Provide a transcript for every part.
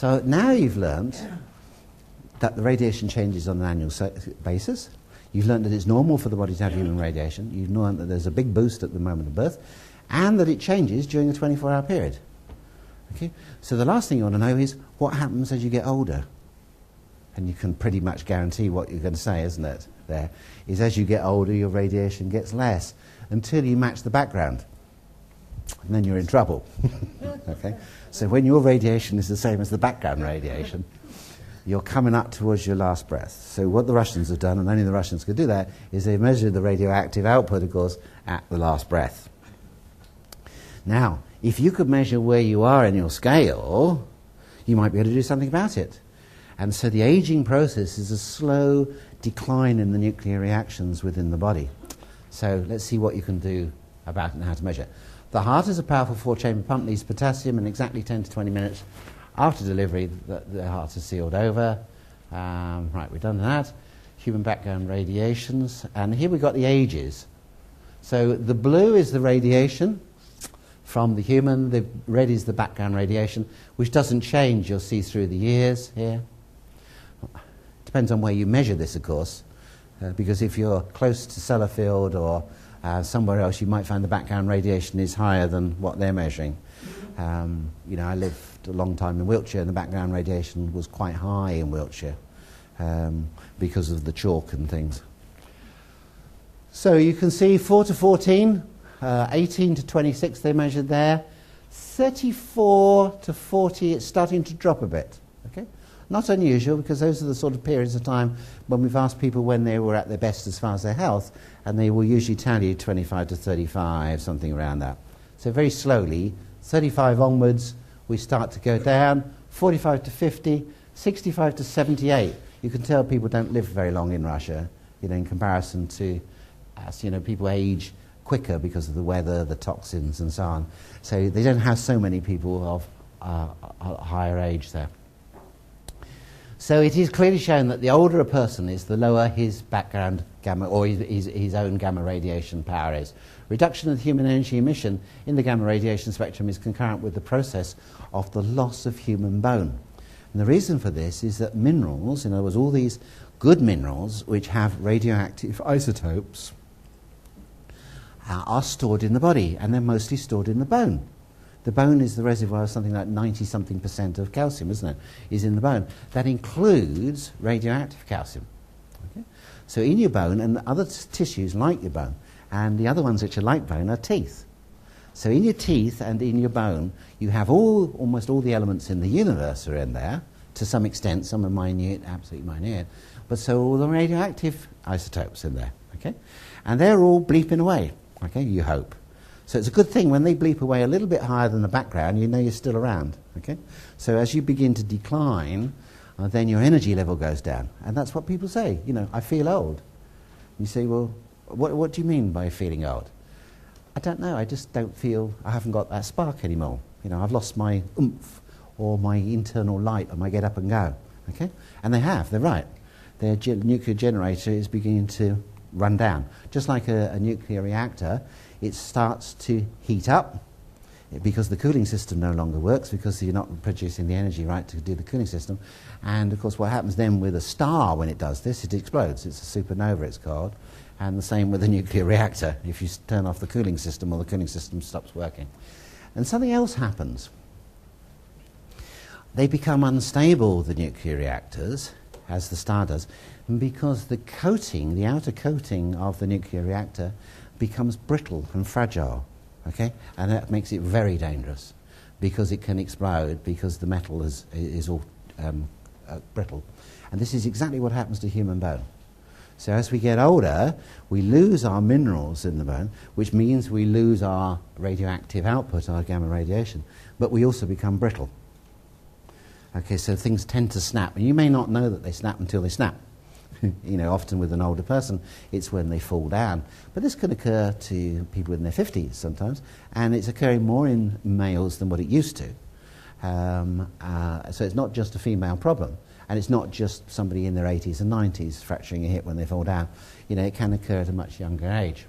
So now you've learnt that the radiation changes on an annual basis. You've learned that it's normal for the body to have human radiation. You've learned that there's a big boost at the moment of birth, and that it changes during a 24-hour period. Okay? So the last thing you want to know is what happens as you get older. And you can pretty much guarantee what you're going to say, isn't it? There is, as you get older, your radiation gets less until you match the background. And then you're in trouble. Okay? So when your radiation is the same as the background radiation, you're coming up towards your last breath. So what the Russians have done, and only the Russians could do that, is they've measured the radioactive output, of course, at the last breath. Now, if you could measure where you are in your scale, you might be able to do something about it. And so the aging process is a slow decline in the nuclear reactions within the body. So let's see what you can do about it and how to measure it. The heart is a powerful 4-chamber pump, needs potassium, and exactly 10 to 20 minutes after delivery, the heart is sealed over. Right, we've done that. Human background radiations. And here we've got the ages. So the blue is the radiation from the human. The red is the background radiation, which doesn't change. You'll see through the years here. Depends on where you measure this, of course. Because if you're close to Sellafield or somewhere else, you might find the background radiation is higher than what they're measuring. I lived a long time in Wiltshire, and the background radiation was quite high in Wiltshire because of the chalk and things. So you can see 4 to 14, 18 to 26 they measured there, 34 to 40 it's starting to drop a bit. Okay? Not unusual, because those are the sort of periods of time when we've asked people when they were at their best as far as their health, and they will usually tell you 25 to 35, something around that. So very slowly, 35 onwards, we start to go down, 45 to 50, 65 to 78. You can tell people don't live very long in Russia, in comparison to us. People age quicker because of the weather, the toxins, and so on. So they don't have so many people of higher age there. So it is clearly shown that the older a person is, the lower his background gamma, or his own gamma radiation power is. Reduction of human energy emission in the gamma radiation spectrum is concurrent with the process of the loss of human bone. And the reason for this is that minerals, in other words, all these good minerals which have radioactive isotopes, are stored in the body, and they're mostly stored in the bone. The bone is the reservoir of something like 90-something% of calcium, isn't it? Is in the bone. That includes radioactive calcium. Okay? So in your bone, and other tissues like your bone, and the other ones which are like bone are teeth. So in your teeth and in your bone, you have almost all the elements in the universe are in there, to some extent. Some are minute, absolutely minute. But so all the radioactive isotopes in there. Okay? And they're all bleeping away. Okay, you hope. So it's a good thing when they bleep away a little bit higher than the background, you know you're still around. Okay? So as you begin to decline, then your energy level goes down. And that's what people say. I feel old. You say, well, what do you mean by feeling old? I don't know. I just don't feel, I haven't got that spark anymore. I've lost my oomph or my internal light or my get up and go. Okay? And they're right. Their nuclear generator is beginning to run down. Just like a nuclear reactor, it starts to heat up because the cooling system no longer works, because you're not producing the energy right to do the cooling system. And of course what happens then with a star when it does this, it explodes. It's a supernova, it's called. And the same with a nuclear reactor. If you turn off the cooling system, or the cooling system stops working. And something else happens. They become unstable, the nuclear reactors, as the star does, because the coating, the outer coating of the nuclear reactor, becomes brittle and fragile, okay? And that makes it very dangerous, because it can explode, because the metal is all brittle. And this is exactly what happens to human bone. So as we get older, we lose our minerals in the bone, which means we lose our radioactive output, our gamma radiation, but we also become brittle. Okay, so things tend to snap, and you may not know that they snap until they snap. Often with an older person, it's when they fall down. But this can occur to people in their 50s sometimes, and it's occurring more in males than what it used to. So it's not just a female problem, and it's not just somebody in their 80s and 90s fracturing a hip when they fall down. It can occur at a much younger age.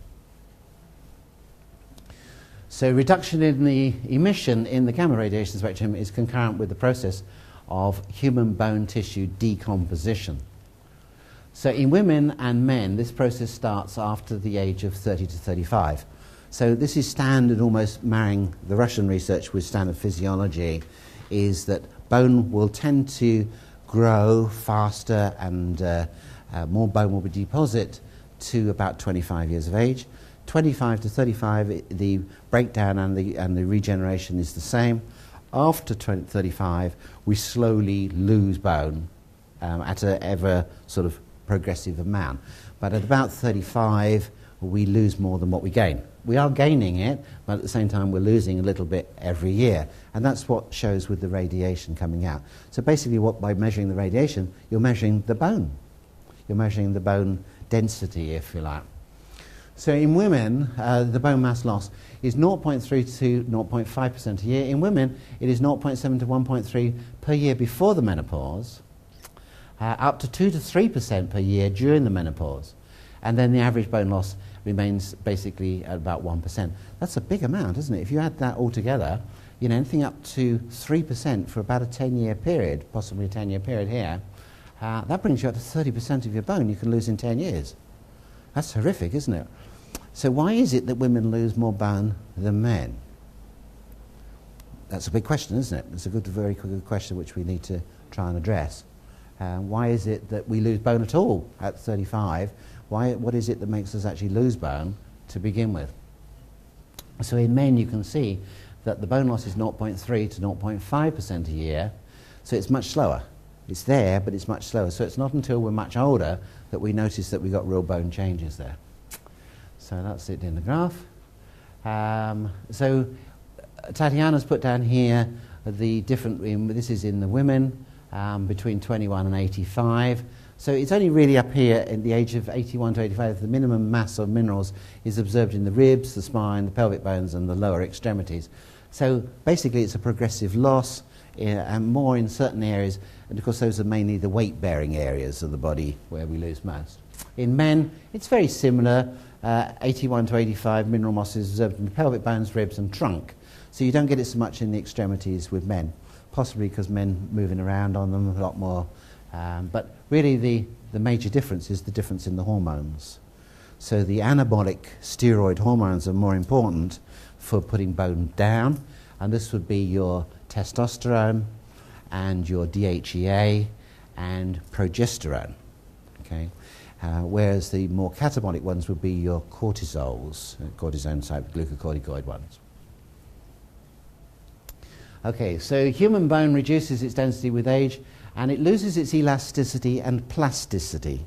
So reduction in the emission in the gamma radiation spectrum is concurrent with the process of human bone tissue decomposition. So in women and men, this process starts after the age of 30 to 35. So this is standard, almost marrying the Russian research with standard physiology, is that bone will tend to grow faster and more bone will be deposited to about 25 years of age. 25 to 35, the breakdown and the regeneration is the same. After 35, we slowly lose bone at an ever sort of progressive amount. But at about 35, we lose more than what we gain. We are gaining it, but at the same time, we're losing a little bit every year. And that's what shows with the radiation coming out. So basically, by measuring the radiation, you're measuring the bone. You're measuring the bone density, if you like. So in women, the bone mass loss is 0.3 to 0.5% a year. In women, it is 0.7 to 1.3 per year before the menopause, up to 2 to 3% per year during the menopause. And then the average bone loss remains basically at about 1%. That's a big amount, isn't it? If you add that all together, you know, anything up to 3% for about a 10-year period, possibly a 10-year period here, that brings you up to 30% of your bone you can lose in 10 years. That's horrific, isn't it? So why is it that women lose more bone than men? That's a big question, isn't it? It's a very good question which we need to try and address. Why is it that we lose bone at all at 35? What is it that makes us actually lose bone to begin with? So in men you can see that the bone loss is 0.3 to 0.5% a year, so it's much slower. It's there, but it's much slower. So it's not until we're much older that we notice that we've got real bone changes there. So that's it in the graph. So Tatiana's put down here the different, this is in the women, between 21 and 85. So it's only really up here at the age of 81 to 85 the minimum mass of minerals is observed in the ribs, the spine, the pelvic bones and the lower extremities. So basically it's a progressive loss and more in certain areas, and of course those are mainly the weight-bearing areas of the body where we lose most. In men, it's very similar. 81 to 85 mineral mass is observed in the pelvic bones, ribs and trunk. So you don't get it so much in the extremities with men, possibly because men moving around on them a lot more. But really the major difference is the difference in the hormones. So the anabolic steroid hormones are more important for putting bone down, and this would be your testosterone and your DHEA and progesterone. Okay? Whereas the more catabolic ones would be your cortisols, cortisone type glucocorticoid ones. Okay, so human bone reduces its density with age and it loses its elasticity and plasticity.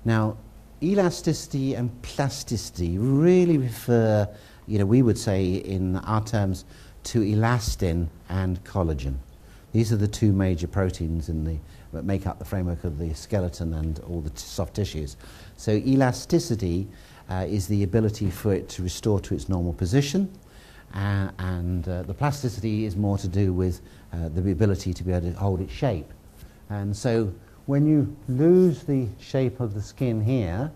Now, elasticity and plasticity really refer, we would say in our terms, to elastin and collagen. These are the two major proteins that make up the framework of the skeleton and all the soft tissues. So elasticity is the ability for it to restore to its normal position, and the plasticity is more to do with the ability to be able to hold its shape. And so when you lose the shape of the skin here,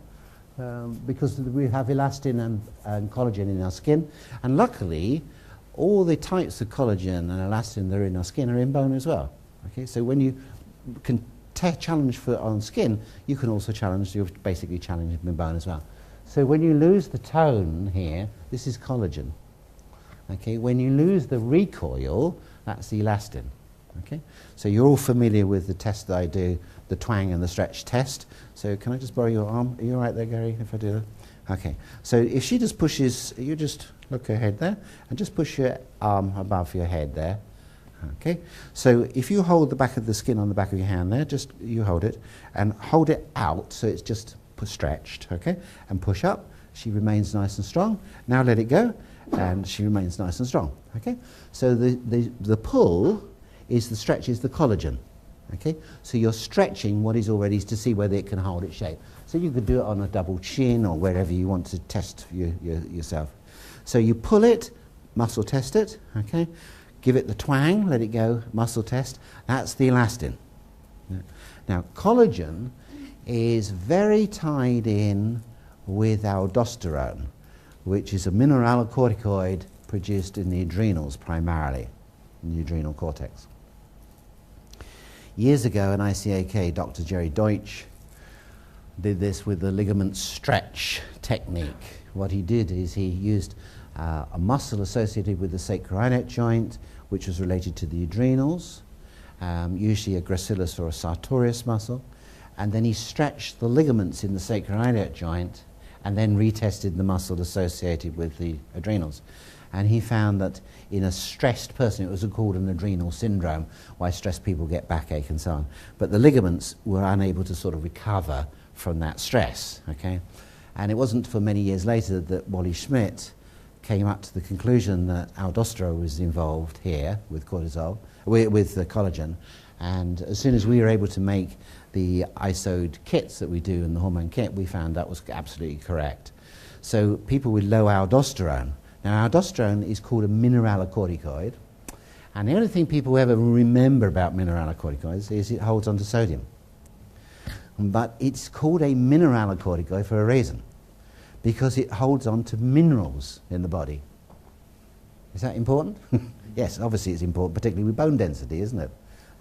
because we have elastin and collagen in our skin, and luckily all the types of collagen and elastin that are in our skin are in bone as well. Okay, so when you can challenge on skin, you can also you're basically challenging in bone as well. So when you lose the tone here, this is collagen. Okay, when you lose the recoil, that's the elastin. Okay, so you're all familiar with the test that I do, the twang and the stretch test. So can I just borrow your arm? Are you all right there, Gary, if I do that? Okay, so if she just pushes, you just look her head there, and just push your arm above your head there. Okay, so if you hold the back of the skin on the back of your hand there, just you hold it, and hold it out so it's just stretched, okay, and push up. She remains nice and strong. Now let it go, and she remains nice and strong, okay. So the pull is the stretch is the collagen, okay. So you're stretching what is already to see whether it can hold its shape. So you could do it on a double chin or wherever you want to test yourself. So you pull it, muscle test it, okay. Give it the twang, let it go, muscle test. That's the elastin. Now, collagen is very tied in with aldosterone, which is a mineralocorticoid produced in the adrenals primarily, in the adrenal cortex. Years ago in ICAK, Dr. Jerry Deutsch did this with the ligament stretch technique. What he did is he used a muscle associated with the sacroiliac joint, which was related to the adrenals, usually a gracilis or a sartorius muscle, and then he stretched the ligaments in the sacroiliac joint and then retested the muscle associated with the adrenals. And he found that in a stressed person, it was called an adrenal syndrome, why stressed people get backache and so on. But the ligaments were unable to sort of recover from that stress, okay? And it wasn't for many years later that Wally Schmidt came up to the conclusion that aldosterone was involved here with cortisol, with the collagen. And as soon as we were able to make the ISOD kits that we do in the hormone kit, we found that was absolutely correct. So people with low aldosterone. Now, aldosterone is called a mineralocorticoid, and the only thing people ever remember about mineralocorticoids is it holds onto sodium. But it's called a mineralocorticoid for a reason, because it holds on to minerals in the body. Is that important? Yes, obviously it's important, particularly with bone density, isn't it?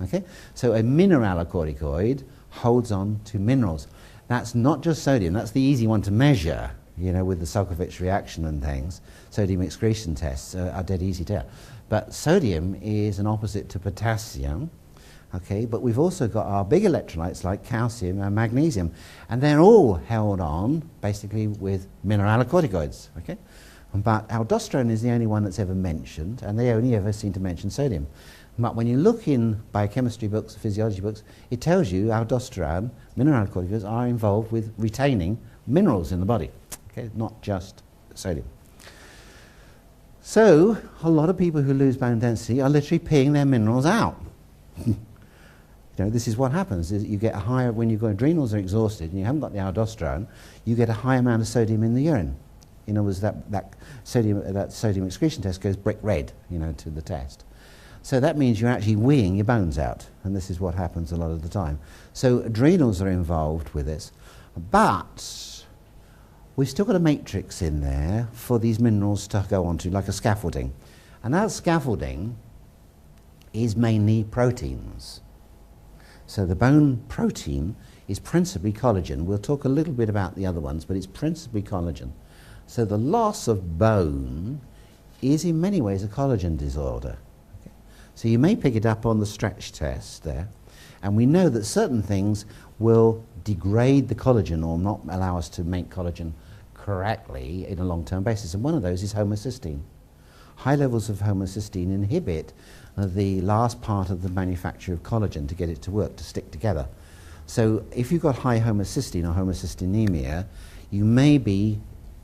Okay? So a mineralocorticoid holds on to minerals. That's not just sodium, that's the easy one to measure, you know, with the Sulkovich reaction and things. Sodium excretion tests are dead easy to tell. But sodium is an opposite to potassium, okay? But we've also got our big electrolytes like calcium and magnesium, and they're all held on basically with mineralocorticoids, okay? But aldosterone is the only one that's ever mentioned, and they only ever seem to mention sodium. But when you look in biochemistry books, physiology books, it tells you aldosterone, mineralocorticoids, are involved with retaining minerals in the body, okay? Not just sodium. So a lot of people who lose bone density are literally peeing their minerals out. You know, this is what happens, is you get a higher, when your adrenals are exhausted and you haven't got the aldosterone, you get a high amount of sodium in the urine. In other words, that sodium excretion test goes brick red, you know, to the test. So that means you're actually weeing your bones out, and this is what happens a lot of the time. So adrenals are involved with this, but we've still got a matrix in there for these minerals to go onto, like a scaffolding. And that scaffolding is mainly proteins. So the bone protein is principally collagen. We'll talk a little bit about the other ones, but it's principally collagen. So the loss of bone is in many ways a collagen disorder. Okay? So you may pick it up on the stretch test there, and we know that certain things will degrade the collagen or not allow us to make collagen correctly in a long-term basis, and one of those is homocysteine. High levels of homocysteine inhibit the last part of the manufacture of collagen to get it to work, to stick together. So if you've got high homocysteine or homocystinemia, you may be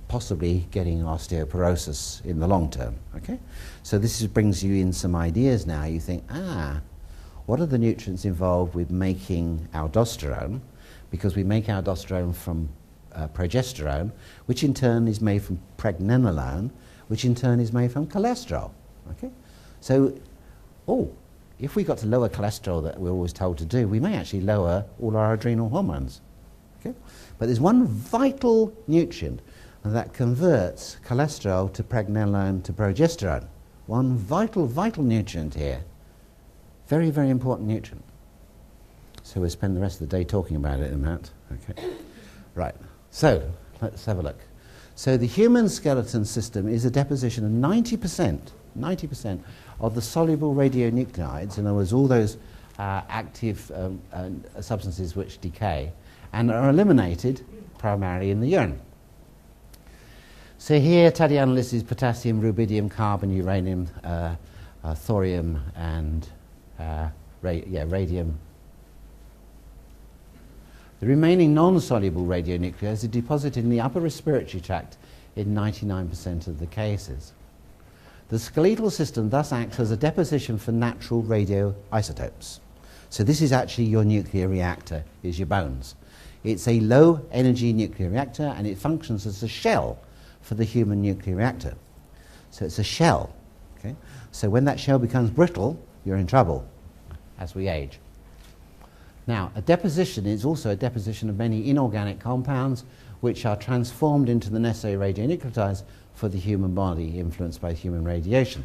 possibly getting osteoporosis in the long term, okay? So this brings you in some ideas now. You think, what are the nutrients involved with making aldosterone? Because we make aldosterone from progesterone, which in turn is made from pregnenolone, which in turn is made from cholesterol, okay? So, if we got to lower cholesterol that we're always told to do, we may actually lower all our adrenal hormones, okay? But there's one vital nutrient that converts cholesterol to pregnenolone to progesterone. One vital, vital nutrient here. Very, very important nutrient. So we'll spend the rest of the day talking about it in a minute. Okay. Right. So let's have a look. So the human skeleton system is a deposition of 90% of the soluble radionuclides, in other words, all those active substances which decay, and are eliminated primarily in the urine. So here, Tadiana lists is potassium, rubidium, carbon, uranium, thorium, and radium. The remaining non-soluble radionuclides are deposited in the upper respiratory tract in 99% of the cases. The skeletal system thus acts as a deposition for natural radioisotopes. So this is actually your nuclear reactor, is your bones. It's a low-energy nuclear reactor, and it functions as a shell for the human nuclear reactor. So it's a shell. Okay? So when that shell becomes brittle, you're in trouble as we age. Now, a deposition is also a deposition of many inorganic compounds which are transformed into the necessary radionuclides for the human body, influenced by human radiation.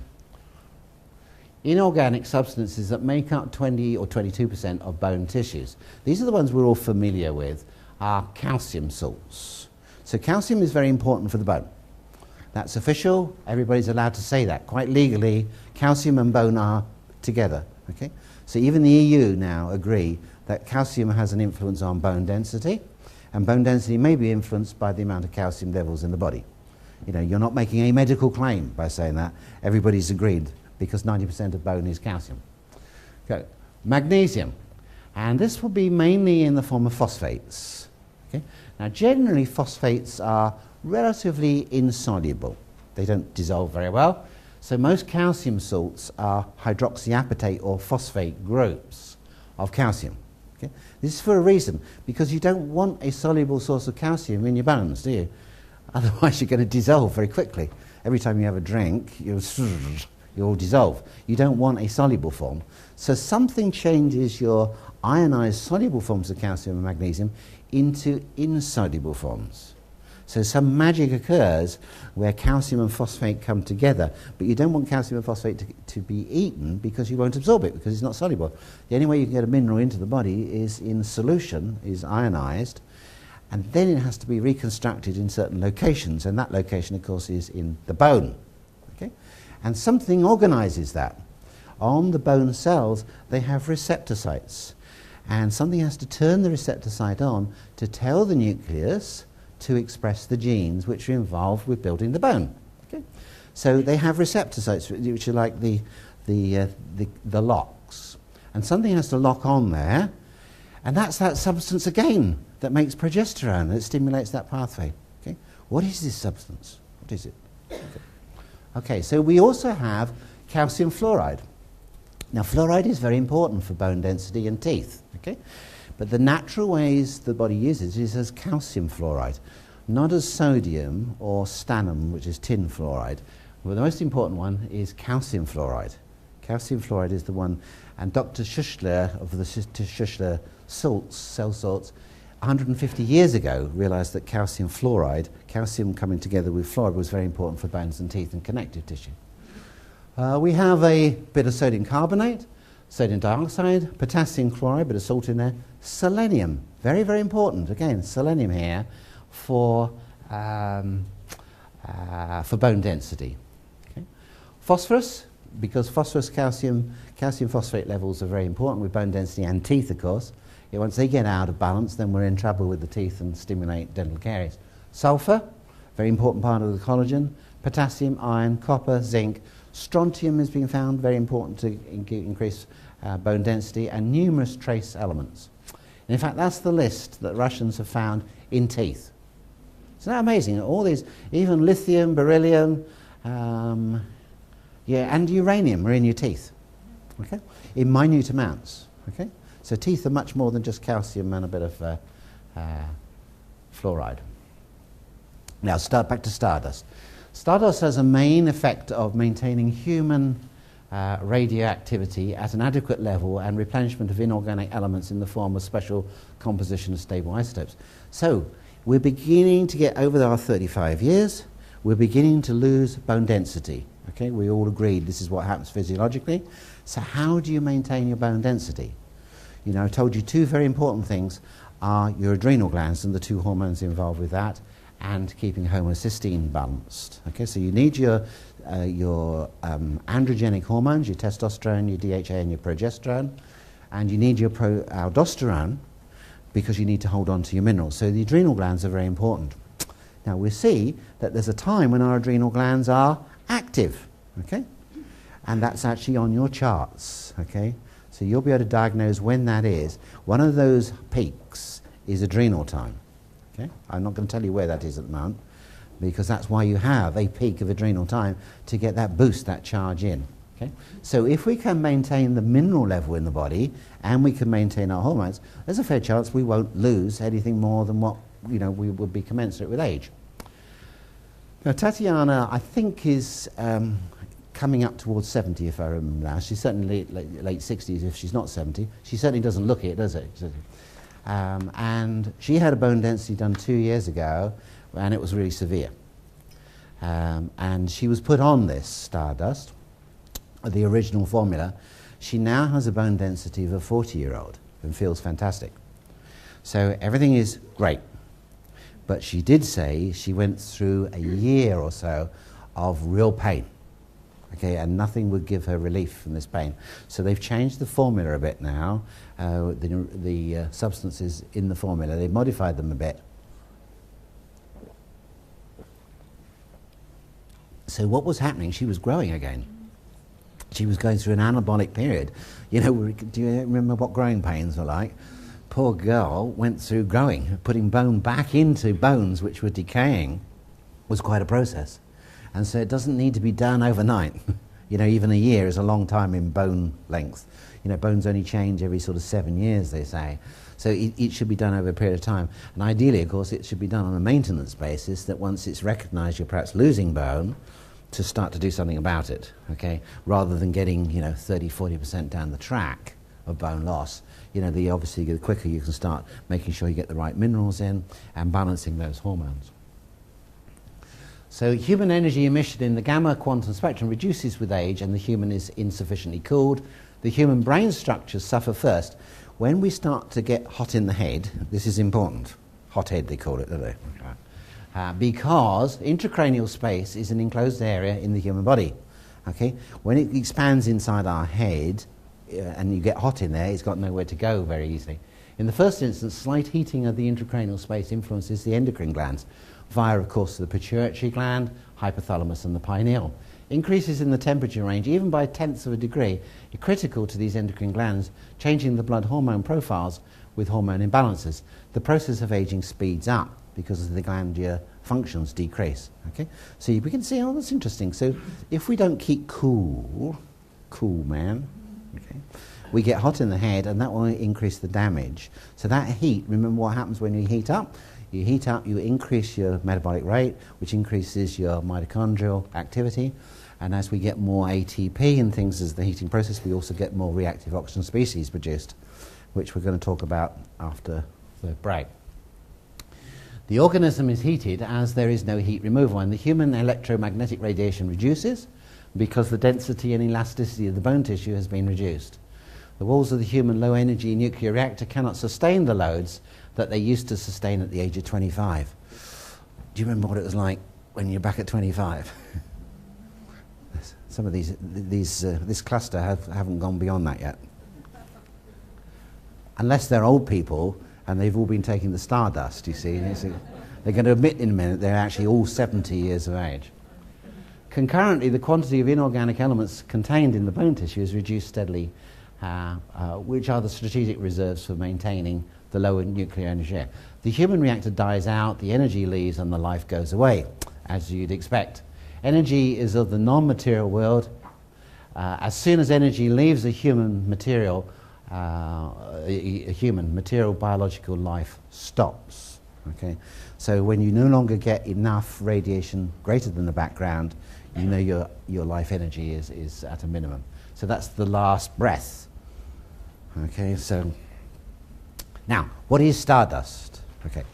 inorganic substances that make up 20 or 22% of bone tissues. These are the ones we're all familiar with, are calcium salts. So calcium is very important for the bone. That's official. Everybody's allowed to say that. Quite legally, calcium and bone are together. Okay? So even the EU now agree that calcium has an influence on bone density, and bone density may be influenced by the amount of calcium levels in the body. You know, you're not making a medical claim by saying that. Everybody's agreed, because 90% of bone is calcium. Okay. Magnesium. And this will be mainly in the form of phosphates. Okay. Now, generally, phosphates are relatively insoluble. They don't dissolve very well. So most calcium salts are hydroxyapatite or phosphate groups of calcium. Okay. This is for a reason, because you don't want a soluble source of calcium in your bones, do you? Otherwise, you're going to dissolve very quickly. Every time you have a drink, you'll dissolve. You don't want a soluble form. So something changes your ionized soluble forms of calcium and magnesium into insoluble forms. So some magic occurs where calcium and phosphate come together, but you don't want calcium and phosphate to be eaten because you won't absorb it, because it's not soluble. The only way you can get a mineral into the body is in solution, is ionized, and then it has to be reconstructed in certain locations, and that location, of course, is in the bone. Okay? And something organizes that. On the bone cells, they have receptor sites, and something has to turn the receptor site on to tell the nucleus to express the genes which are involved with building the bone. Okay? So they have receptor sites, which are like the locks, and something has to lock on there, and that's that substance again that makes progesterone, that stimulates that pathway. Okay? What is this substance? What is it? Okay, so we also have calcium fluoride. Now, fluoride is very important for bone density and teeth. Okay? But the natural ways the body uses it is as calcium fluoride, not as sodium or stannum, which is tin fluoride. Well, the most important one is calcium fluoride. Calcium fluoride is the one, and Dr. Schussler of the Schussler salts, cell salts, 150 years ago realized that calcium fluoride, calcium coming together with fluoride, was very important for bones and teeth and connective tissue. We have a bit of sodium carbonate, sodium dioxide, potassium chloride, bit of salt in there, selenium, very, very important. Again, selenium here for bone density. Okay. Phosphorus, because phosphorus, calcium phosphate levels are very important with bone density and teeth, of course. Once they get out of balance, then we're in trouble with the teeth and stimulate dental caries. Sulfur, very important part of the collagen. Potassium, iron, copper, zinc. Strontium has been found very important to increase bone density, and numerous trace elements. And in fact, that's the list that Russians have found in teeth. Isn't that amazing? All these, even lithium, beryllium, and uranium are in your teeth, okay? In minute amounts, okay? So teeth are much more than just calcium and a bit of fluoride. Now, back to stardust. Stardust has a main effect of maintaining human radioactivity at an adequate level and replenishment of inorganic elements in the form of special composition of stable isotopes. So we're beginning to get, over our 35 years, we're beginning to lose bone density. Okay, we all agreed this is what happens physiologically. So how do you maintain your bone density? You know, I told you two very important things are your adrenal glands and the two hormones involved with that, and keeping homocysteine balanced. Okay, so you need your androgenic hormones, your testosterone, your DHA, and your progesterone, and you need your aldosterone because you need to hold on to your minerals. So the adrenal glands are very important. Now we see that there's a time when our adrenal glands are active, okay, and that's actually on your charts. Okay, so you'll be able to diagnose when that is. One of those peaks is adrenal time. Okay? I'm not going to tell you where that is at the moment, because that's why you have a peak of adrenal time, to get that boost, that charge in. Okay? So if we can maintain the mineral level in the body and we can maintain our hormones, there's a fair chance we won't lose anything more than what we would be commensurate with age. Now Tatiana, I think, is coming up towards 70, if I remember now. She's certainly late 60s if she's not 70. She certainly doesn't look it, does it? And she had a bone density done 2 years ago, and it was really severe. And she was put on this stardust, the original formula, she now has a bone density of a 40-year-old and feels fantastic. So everything is great. But she did say she went through a year or so of real pain. Okay, and nothing would give her relief from this pain. So they've changed the formula a bit now, the substances in the formula. They've modified them a bit. So what was happening, she was growing again. She was going through an anabolic period. You know, do you remember what growing pains were like? Poor girl went through growing. Putting bone back into bones which were decaying was quite a process. And so it doesn't need to be done overnight. You know, even a year is a long time in bone length. You know, bones only change every sort of 7 years, they say. So it should be done over a period of time. And ideally, of course, it should be done on a maintenance basis, that once it's recognized you're perhaps losing bone, to start to do something about it, okay? Rather than getting, you know, 30-40% down the track of bone loss. You know, obviously the quicker you can start making sure you get the right minerals in and balancing those hormones. So human energy emission in the gamma quantum spectrum reduces with age, and the human is insufficiently cooled. The human brain structures suffer first. When we start to get hot in the head, this is important. Hot head, they call it, don't they? Because intracranial space is an enclosed area in the human body. Okay? When it expands inside our head, and you get hot in there, it's got nowhere to go very easily. In the first instance, slight heating of the intracranial space influences the endocrine glands, via, of course, the pituitary gland, hypothalamus, and the pineal. Increases in the temperature range, even by tenths of a degree, are critical to these endocrine glands, changing the blood hormone profiles with hormone imbalances. The process of aging speeds up because the glandular functions decrease. Okay? So we can see, oh, that's interesting. So if we don't keep cool, man, okay, we get hot in the head, and that will increase the damage. So that heat, remember what happens when you heat up? You heat up, you increase your metabolic rate, which increases your mitochondrial activity. And as we get more ATP and things as the heating process, we also get more reactive oxygen species produced, which we're going to talk about after the break. The organism is heated as there is no heat removal, and the human electromagnetic radiation reduces because the density and elasticity of the bone tissue has been reduced. The walls of the human low-energy nuclear reactor cannot sustain the loads that they used to sustain at the age of 25. Do you remember what it was like when you're back at 25? Some of this cluster haven't gone beyond that yet. Unless they're old people and they've all been taking the stardust, you see. They're going to admit in a minute they're actually all 70 years of age. Concurrently, the quantity of inorganic elements contained in the bone tissue is reduced steadily, which are the strategic reserves for maintaining the lower nuclear energy. The human reactor dies out, the energy leaves, and the life goes away, as you'd expect. Energy is of the non-material world. As soon as energy leaves a human material, material biological life stops. Okay? So when you no longer get enough radiation greater than the background, you know your life energy is at a minimum. So that's the last breath. Okay, so now, what is stardust? Okay,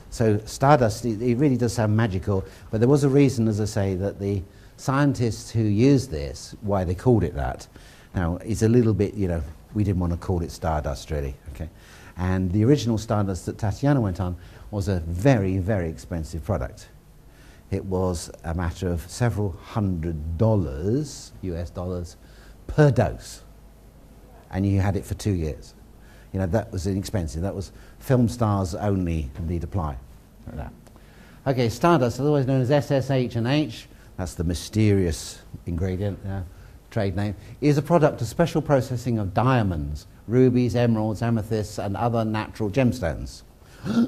so stardust, it really does sound magical, but there was a reason, as I say, that the scientists who used this, why they called it that. Now, it's a little bit, you know, we didn't want to call it stardust, really. Okay, and the original stardust that Tatiana went on was a very, very expensive product. It was a matter of several $100, US dollars, per dose. And you had it for 2 years. You know, that was inexpensive. That was film stars only indeed apply. Like that. Okay, stardust, otherwise known as SSH and H, that's the mysterious ingredient, trade name, is a product of special processing of diamonds, rubies, emeralds, amethysts, and other natural gemstones. You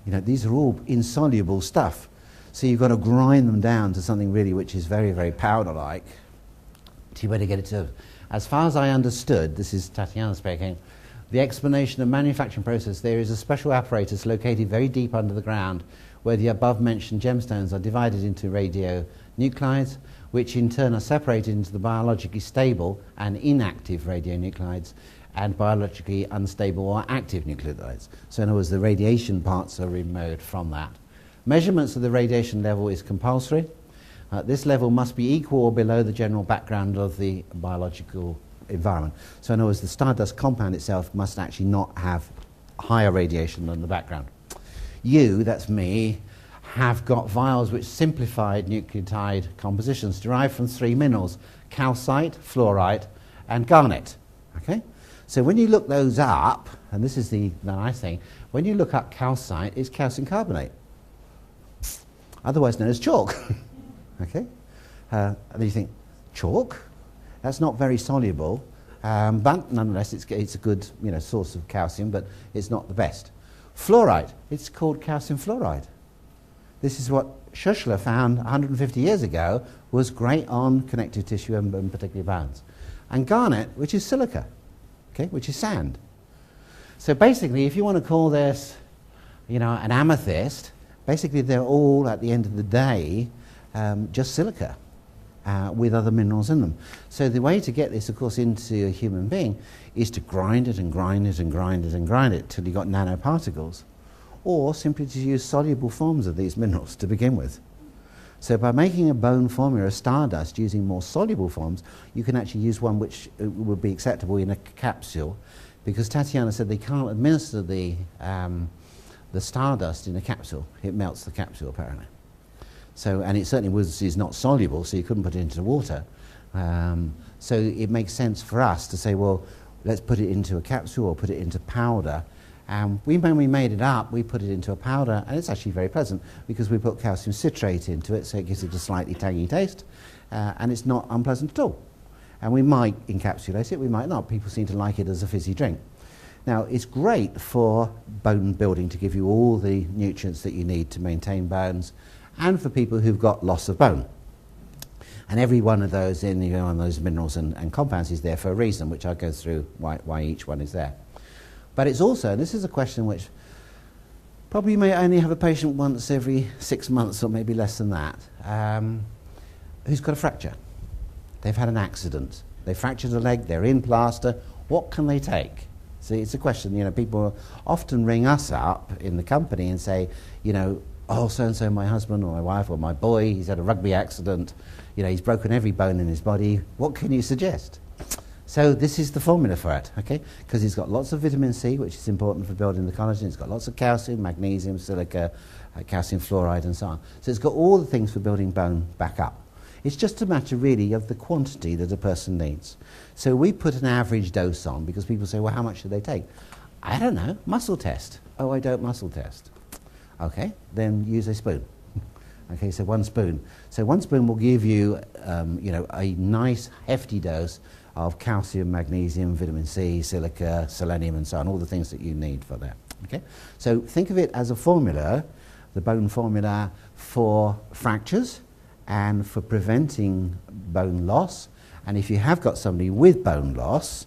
know, these are all insoluble stuff. So you've got to grind them down to something really which is very, very powder-like. So you better get it to... As far as I understood, this is Tatiana speaking, the explanation of manufacturing process, there is a special apparatus located very deep under the ground where the above-mentioned gemstones are divided into radionuclides, which in turn are separated into the biologically stable and inactive radionuclides and biologically unstable or active nucleotides. So in other words, the radiation parts are removed from that. Measurements of the radiation level is compulsory. This level must be equal or below the general background of the biological environment. So in other words, the stardust compound itself must actually not have higher radiation than the background. You, that's me, have got vials which simplified nucleotide compositions derived from 3 minerals: calcite, fluorite, and garnet. Okay? So when you look those up, and this is the nice thing, when you look up calcite, it's calcium carbonate, otherwise known as chalk. Okay? And you think, chalk? That's not very soluble, but nonetheless it's a good source of calcium, but it's not the best. Fluorite, it's called calcium fluoride. This is what Schussler found 150 years ago was great on connective tissue and particularly bones. And garnet, which is silica, okay, which is sand. So basically, if you want to call this, an amethyst, basically they're all, at the end of the day, just silica with other minerals in them. So the way to get this, of course, into a human being is to grind it and grind it and grind it and grind it till you've got nanoparticles, or simply to use soluble forms of these minerals to begin with. So by making a bone formula, a stardust, using more soluble forms, you can actually use one which would be acceptable in a capsule, because Tatiana said they can't administer the stardust in a capsule. It melts the capsule, apparently. So, and it certainly is not soluble, so you couldn't put it into water. So it makes sense for us to say, well, let's put it into a capsule or put it into powder. When we made it up, we put it into a powder, and it's actually very pleasant because we put calcium citrate into it, so it gives it a slightly tangy taste, and it's not unpleasant at all. And we might encapsulate it, we might not. People seem to like it as a fizzy drink. Now, it's great for bone building to give you all the nutrients that you need to maintain bones, and for people who've got loss of bone. And every one of those on those minerals and compounds is there for a reason, which I'll go through why each one is there. But it's also, and this is a question which probably you may only have a patient once every 6 months or maybe less than that, who's got a fracture. They've had an accident. They fractured a leg, they're in plaster. What can they take? See, it's a question, people often ring us up in the company and say, oh, so-and-so, my husband or my wife or my boy, he's had a rugby accident, he's broken every bone in his body. What can you suggest? So this is the formula for it, okay? Because it's got lots of vitamin C, which is important for building the collagen. It's got lots of calcium, magnesium, silica, calcium fluoride, and so on. So it's got all the things for building bone back up. It's just a matter, really, of the quantity that a person needs. So we put an average dose on, because people say, well, how much should they take? I don't know, muscle test. Oh, I don't muscle test. Okay, then use a spoon. Okay, so 1 spoon. So 1 spoon will give you, a nice hefty dose of calcium, magnesium, vitamin C, silica, selenium, and so on, all the things that you need for that. Okay, so think of it as a formula, the bone formula for fractures and for preventing bone loss, and if you have got somebody with bone loss,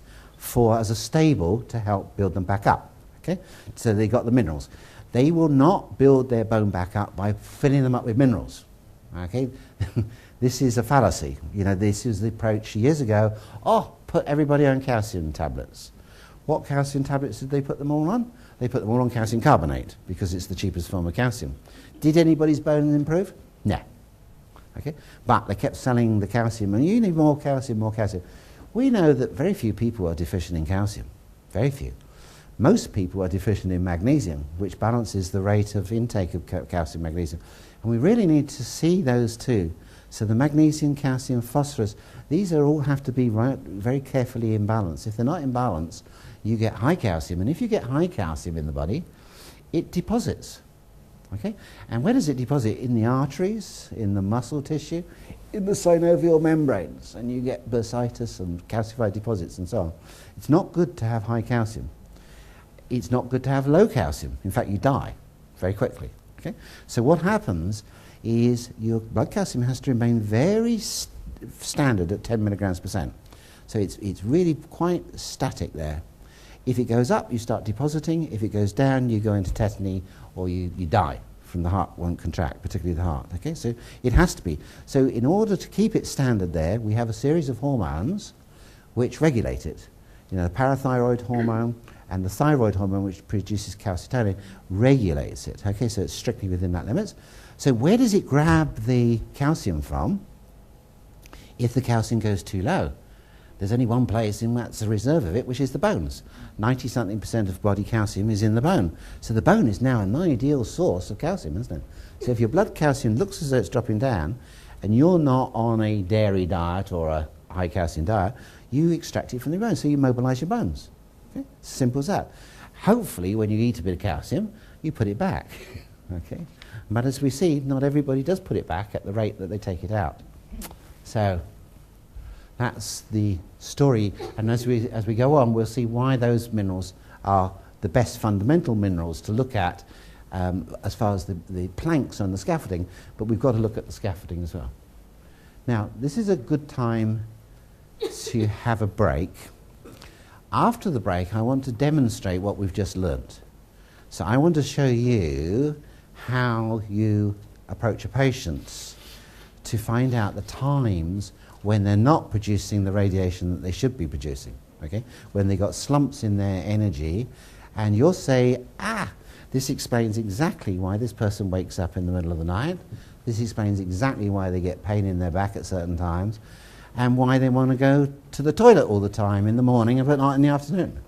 as a stable to help build them back up. Okay, so they got the minerals. They will not build their bone back up by filling them up with minerals. Okay, this is a fallacy. This was the approach years ago. Oh, put everybody on calcium tablets. What calcium tablets did they put them all on? They put them all on calcium carbonate because it's the cheapest form of calcium. Did anybody's bone improve? No. Okay, but they kept selling the calcium, and you need more calcium, more calcium. We know that very few people are deficient in calcium. Very few. Most people are deficient in magnesium, which balances the rate of intake of calcium, magnesium. And we really need to see those two. So the magnesium, calcium, phosphorus, these all have to be very carefully in balance. If they're not in balance, you get high calcium. And if you get high calcium in the body, it deposits. Okay? And where does it deposit? In the arteries, in the muscle tissue, in the synovial membranes. And you get bursitis and calcified deposits and so on. It's not good to have high calcium. It's not good to have low calcium. In fact, you die very quickly. Okay? So what happens is your blood calcium has to remain very standard at 10 milligrams %. So it's really quite static there. If it goes up, you start depositing. If it goes down, you go into tetany or you die from the heart won't contract, particularly the heart. Okay? So it has to be. So in order to keep it standard there, we have a series of hormones which regulate it. The parathyroid hormone and the thyroid hormone, which produces calcitonin, regulates it. Okay, so it's strictly within that limits. So where does it grab the calcium from if the calcium goes too low? There's only one place in that's a reserve of it, which is the bones. 90-something% of body calcium is in the bone. So the bone is now an ideal source of calcium, isn't it? So if your blood calcium looks as though it's dropping down, and you're not on a dairy diet or a high calcium diet, you extract it from the bone, so you mobilize your bones. Okay? Simple as that. Hopefully, when you eat a bit of calcium, you put it back. Okay? But as we see, not everybody does put it back at the rate that they take it out. So that's the story, and as we go on, we'll see why those minerals are the best fundamental minerals to look at as far as the planks on the scaffolding, but we've got to look at the scaffolding as well. Now, this is a good time to have a break. After the break, I want to demonstrate what we've just learnt. So I want to show you how you approach a patient to find out the times when they're not producing the radiation that they should be producing, okay? When they got slumps in their energy, and you'll say, this explains exactly why this person wakes up in the middle of the night. This explains exactly why they get pain in their back at certain times, and why they want to go to the toilet all the time in the morning but not in the afternoon.